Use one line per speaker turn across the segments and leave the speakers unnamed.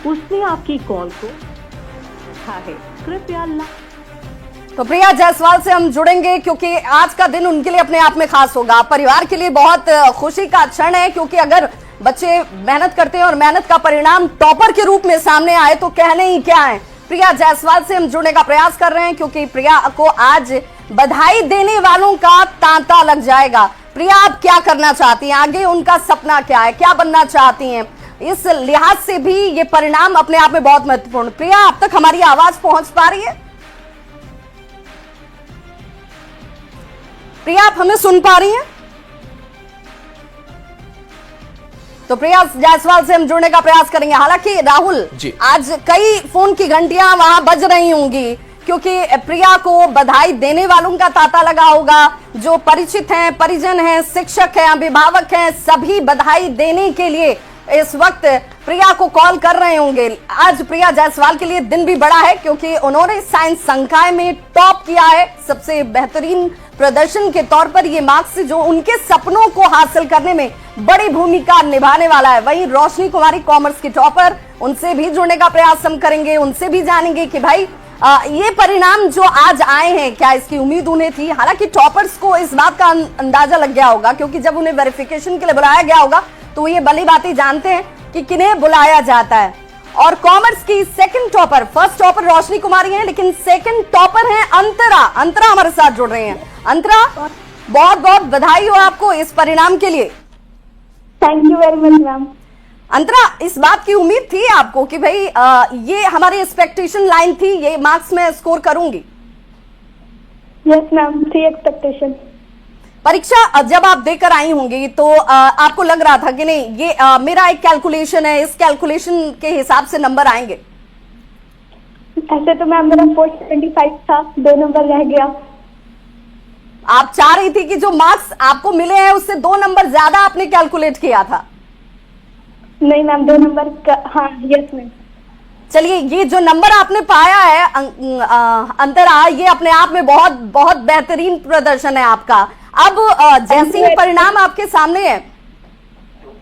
उसने आपकी कॉल को उठा है, कृपया
तो प्रिया जायसवाल से हम जुड़ेंगे क्योंकि आज का दिन उनके लिए अपने आप में खास होगा। परिवार के लिए बहुत खुशी का क्षण है क्योंकि अगर बच्चे मेहनत करते हैं और मेहनत का परिणाम टॉपर के रूप में सामने आए तो कहने ही क्या है। प्रिया जायसवाल से हम जुड़ने का प्रयास कर रहे हैं क्योंकि प्रिया को आज बधाई देने वालों का तांता लग जाएगा। प्रिया, आप क्या करना चाहती हैं आगे, उनका सपना क्या है, क्या बनना चाहती हैं? इस लिहाज से भी ये परिणाम अपने आप में बहुत महत्वपूर्ण। प्रिया, अब तक हमारी आवाज पहुंच पा रही है? प्रिया, आप हमें सुन पा रही हैं? तो प्रिया जायसवाल से हम जुड़ने का प्रयास करेंगे। हालांकि राहुल, आज कई फोन की घंटियां वहां बज रही होंगी क्योंकि प्रिया को बधाई देने वालों का तांता लगा होगा। जो परिचित हैं, परिजन हैं, शिक्षक हैं, अभिभावक हैं, सभी बधाई देने के लिए इस वक्त प्रिया को कॉल कर रहे होंगे। आज प्रिया जायसवाल के लिए दिन भी बड़ा है क्योंकि उन्होंने साइंस संकाय में टॉप किया है। सबसे बेहतरीन प्रदर्शन के तौर पर ये मार्क्स जो उनके सपनों को हासिल करने में बड़ी भूमिका निभाने वाला है। वहीं रोशनी कुमारी कॉमर्स की टॉपर, उनसे भी जुड़ने का प्रयास हम करेंगे, उनसे भी जानेंगे कि भाई ये परिणाम जो आज आए हैं, क्या इसकी उम्मीद उन्हें थी? हालांकि टॉपर्स को इस बात का अंदाजा लग गया होगा क्योंकि जब उन्हें वेरिफिकेशन के लिए बुलाया गया होगा तो ये भली बातें जानते हैं कि किन्हें बुलाया जाता है। और कॉमर्स की सेकंड टॉपर, फर्स्ट टॉपर रोशनी कुमारी हैं लेकिन सेकंड टॉपर हैं अंतरा। अंतरा हमारे साथ जुड़ रहे हैं। अंतरा, बहुत बहुत बधाई हो आपको इस परिणाम के लिए।
Thank you very much ma'am.
Antara, इस बात की उम्मीद थी आपको कि भाई ये हमारी एक्सपेक्टेशन लाइन थी, ये मार्क्स में स्कोर करूंगी?
यस मैम, थी एक्सपेक्टेशन।
परीक्षा जब आप देकर आई होंगी तो आपको लग रहा था कि नहीं ये मेरा एक कैलकुलेशन है, इस कैलकुलेशन के हिसाब से नंबर आएंगे?
ऐसे तो मैम मेरा 475 था, 2 नंबर रह गया।
आप चाह रही थी कि जो मार्क्स आपको मिले हैं उससे 2 नंबर ज्यादा आपने कैलकुलेट किया था?
नहीं मैम, 2 नंबर हाँ, यस मैम।
चलिए, ये जो नंबर आपने पाया है अंतरा, ये अपने आप में बहुत बहुत बेहतरीन प्रदर्शन है आपका। अब जैसे ही परिणाम आपके सामने है,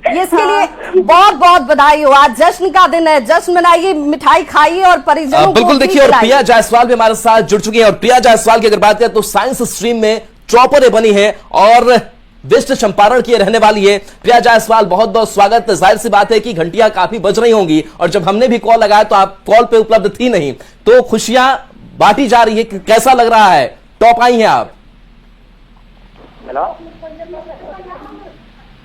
ये इसके लिए बहुत बहुत बधाई हो। आज जश्न का दिन है, जश्न मनाइए, मिठाई खाइए और परिजनों को
बिल्कुल देखिए। और प्रिया जायसवाल भी हमारे साथ जुड़ चुकी है और प्रिया जायसवाल की अगर बात करें तो साइंस स्ट्रीम में टॉपर बनी है और वेस्ट चंपारण की रहने वाली है। प्रिया जायसवाल, बहुत बहुत स्वागत। जाहिर सी बात है कि घंटियां काफी बज रही होंगी और जब हमने भी कॉल लगाया तो आप कॉल पे उपलब्ध थी नहीं, तो खुशियां बांटी जा रही है। कैसा लग रहा है? टॉप आई हैं आप।
हेलो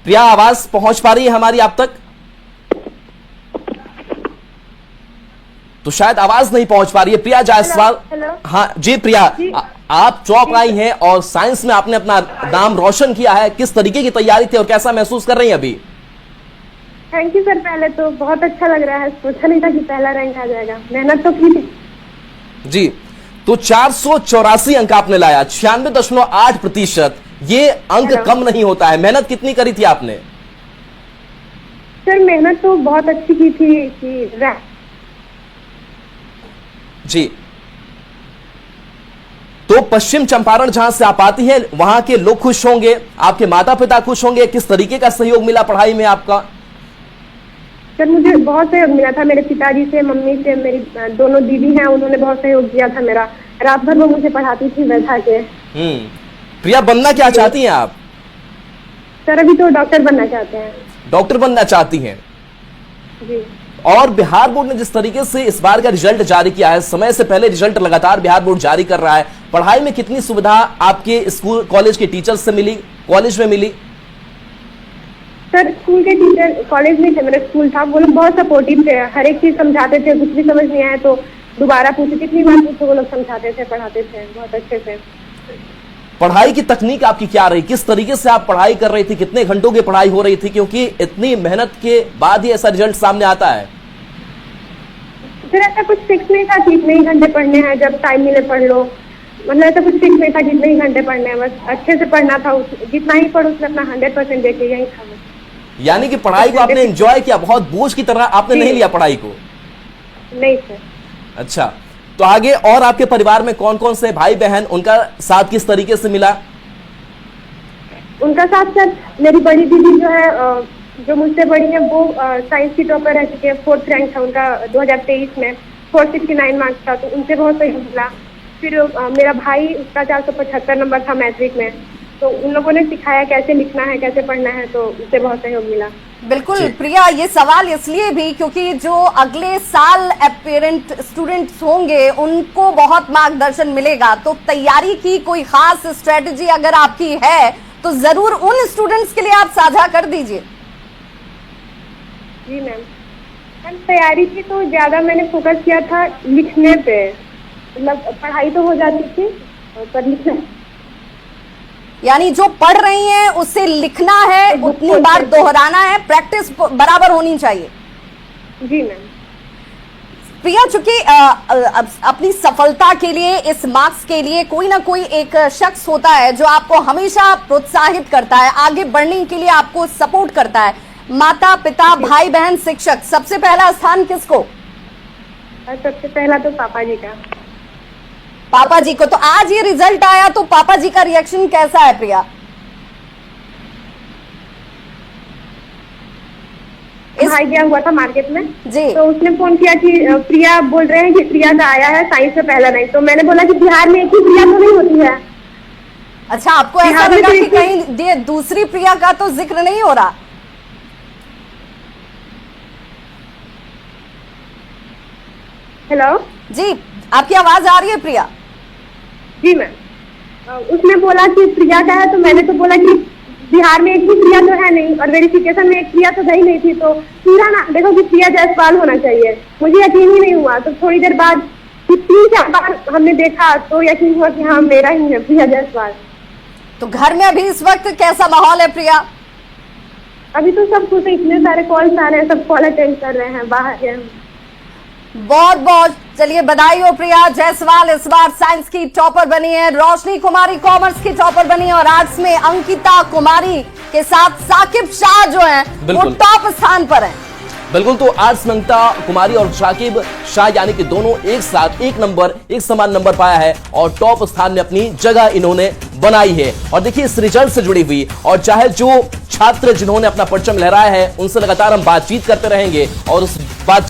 प्रिया, आवाज पहुंच पा रही है हमारी आप तक? तो शायद आवाज नहीं पहुंच पा रही है। प्रिया जायसवाल, हाँ जी प्रिया, आप टॉप आई हैं और साइंस में आपने अपना नाम रोशन किया है। किस तरीके की तैयारी थी और कैसा महसूस कर रही हैं अभी?
Thank you sir. पहले तो बहुत अच्छा लग रहा है, सोचा नहीं था कि पहला रैंक आ जाएगा, मेहनत तो की थी
जी। तो 484 अंक आपने लाया, 96.8%। ये अंक कम नहीं होता है। मेहनत कितनी करी थी आपने?
सर मेहनत तो बहुत अच्छी की थी कि
जी। तो पश्चिम चंपारण जहां से आप आती हैं, वहां के लोग खुश होंगे, आपके माता पिता खुश होंगे। किस तरीके का सहयोग मिला पढ़ाई में आपका?
सर मुझे बहुत सहयोग मिला था, मेरे पिताजी से, मम्मी से, मेरी दोनों दीदी हैं, उन्होंने बहुत सहयोग किया था मेरा। रात भर वो मुझे पढ़ाती थी बैठा के।
प्रिया, बनना क्या चाहती हैं आप?
सर अभी तो डॉक्टर बनना चाहते हैं।
डॉक्टर बनना चाहती हैं
जी।
और बिहार बोर्ड ने जिस तरीके से इस बार का रिजल्ट जारी किया है, समय से पहले रिजल्ट लगातार बिहार बोर्ड जारी कर रहा है, पढ़ाई में कितनी सुविधा आपके स्कूल कॉलेज के टीचर्स से मिली, कॉलेज में मिली?
सर स्कूल के टीचर, कॉलेज में थे, मेरा स्कूल था, वो लोग बहुत सपोर्टिव थे, हर एक चीज समझाते थे। कुछ भी समझ नहीं आया तो दोबारा पूछे, कितनी बार पूछो, वो लोग समझाते थे, पढ़ाते थे बहुत अच्छे से।
पढ़ाई की तकनीक आपकी क्या रही? किस तरीके से आप पढ़ाई कर रही थी? कितने घंटों की पढ़ाई हो रही थी? क्योंकि इतनी मेहनत के बाद ही ऐसा रिजल्ट सामने आता है।
फिर ऐसा कुछ फिक्स नहीं था कि इतने ही घंटे पढ़ने हैं, जब टाइम मिले पढ़ लो, मतलब ऐसा कुछ फिक्स नहीं था कि इतने ही घंटे पढ़ने हैं, बस अच्छे से पढ़ना था। जितना ही पढ़ो उसमें अपना 100% देके यही था।
यानी कि पढ़ाई को आपने एंजॉय किया, बहुत बोझ की तरह आपने नहीं लिया पढ़ाई को?
नहीं सर।
अच्छा, तो आगे और आपके परिवार में कौन कौन से भाई बहन, उनका साथ किस तरीके से मिला?
उनका साथ सर मेरी बड़ी दीदी जो है जो मुझसे बड़ी है वो साइंस की टॉपर रह चुकी है, 4th रैंक था उनका 2023 में, 469 मार्क्स था, तो उनसे बहुत सहयोग मिला। फिर मेरा भाई, उसका 475 नंबर था मैट्रिक में, तो उन लोगों ने सिखाया कैसे लिखना है, कैसे पढ़ना है, तो उससे बहुत सहयोग मिला।
बिल्कुल प्रिया, ये सवाल इसलिए भी क्योंकि जो अगले साल एस्पिरेंट स्टूडेंट्स होंगे उनको बहुत मार्गदर्शन मिलेगा, तो तैयारी की कोई खास स्ट्रेटजी अगर आपकी है तो जरूर उन स्टूडेंट्स के लिए आप साझा कर दीजिए।
जी मैम, तैयारी की तो ज्यादा मैंने फोकस किया था लिखने पे, मतलब पढ़ाई तो हो जाती थी पर लिखना,
यानी जो पढ़ रही हैं उससे लिखना है, उतनी बार दोहराना है, प्रैक्टिस बराबर होनी चाहिए।
जी मैम।
प्रिया, चूंकि अपनी सफलता के लिए, इस मार्क्स के लिए कोई ना कोई एक शख्स होता है जो आपको हमेशा प्रोत्साहित करता है, आगे बढ़ने के लिए आपको सपोर्ट करता है, माता पिता भाई बहन शिक्षक, सबसे पहला स्थान किसको?
सबसे पहला तो पापा जी का।
पापा जी को। तो आज ये रिजल्ट आया तो पापा जी का रिएक्शन कैसा है प्रिया?
भाई गया हुआ था मार्केट में
जी,
तो उसने फोन किया कि प्रिया बोल रहे हैं कि प्रिया का आया है साइंस से पहला नहीं, तो मैंने बोला कि बिहार में एक ही प्रिया तो नहीं होती है।
अच्छा, आपको ऐसा लगा कि कहीं दूसरी प्रिया का तो जिक्र नहीं हो रहा?
हेलो
जी, आपकी आवाज आ रही है प्रिया?
जी मैम। उसने बोला कि प्रिया का है, तो मैंने तो बोला कि बिहार में एक ही प्रिया तो है नहीं, और वेरिफिकेशन में एक प्रिया तो गई नहीं थी, तो पूरा ना देखो कि प्रिया जायसवाल होना चाहिए। मुझे यकीन ही नहीं हुआ, तो थोड़ी देर बाद 3-4 बार हमने देखा तो यकीन हुआ कि हाँ मेरा ही है प्रिया जायसवाल।
तो घर में अभी इस वक्त कैसा माहौल है प्रिया?
अभी तो सब कुछ, इतने सारे कॉल्स आ रहे हैं, सब कॉल अटेंड कर रहे हैं, बाहर हैं।
बहुत बहुत चलिए बधाई हो प्रिया जायसवाल, इस बार साइंस की टॉपर बनी है। रोशनी कुमारी कॉमर्स की टॉपर बनी है, और आर्ट्स में अंकिता कुमारी के साथ साकिब शाह जो हैं वो टॉप स्थान पर हैं।
बिल्कुल, तो आर्ट्स में अंकिता कुमारी और साकिब शाह यानी कि दोनों एक साथ एक समान नंबर पाया है और टॉप स्थान में अपनी जगह इन्होंने बनाई है। और देखिए इस रिजल्ट से जुड़ी हुई, और चाहे जो छात्र जिन्होंने अपना परचम लहराया है उनसे लगातार हम बातचीत करते रहेंगे और उस बात